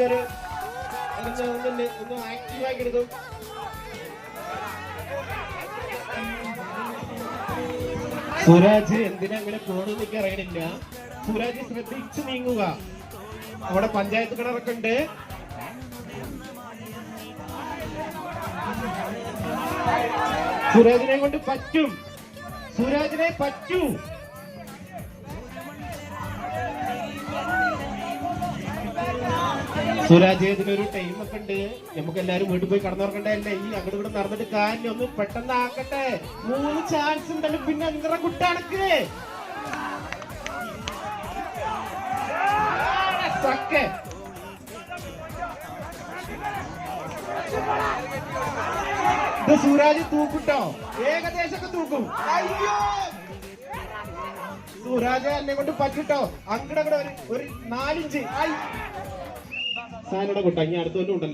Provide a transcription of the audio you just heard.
നല്ലൊരു ഒന്ന് ആക്റ്റീവ് ആക്കി എടുക്കും. സുരാജ് എന്തിനാ അങ്ങനെ പോണെന്ന് എനിക്ക് അറിയണില്ല. സുരാജ് ശ്രദ്ധിച്ചു നീങ്ങുക. അവിടെ പഞ്ചായത്ത് കിണറൊക്കെ ഉണ്ട്. സുരാജിനെ കൊണ്ട് പറ്റും. സുരാജിനെ പറ്റൂ. സുരാജ് ഇതിനൊരു ടൈമൊക്കെ ഉണ്ട്. നമുക്ക് എല്ലാരും വീട്ടിൽ പോയി കടന്നുറക്കണ്ടല്ലേ? ഈ അങ്ങോട്ട് ഇവിടെ നടന്നിട്ട് കാര്യം ഒന്ന് പെട്ടെന്ന് ആക്കട്ടെ. 3 ചാൻസ് ഉണ്ടല്ലോ. പിന്നെ എന്തിനാ കുട്ടാണക്ക് ഇത് സുരാജ് തൂക്കുട്ടോ. ഏകദേശമൊക്കെ തൂക്കും. അയ്യോ സുരാജ് എന്നെ കൊണ്ട് പറ്റിട്ടോ. അങ്ങടെ ഒരു 4 ഇഞ്ച് സാധനം കുട്ടാ. ഇനി അടുത്തോണ്ടുണ്ടല്ലോ.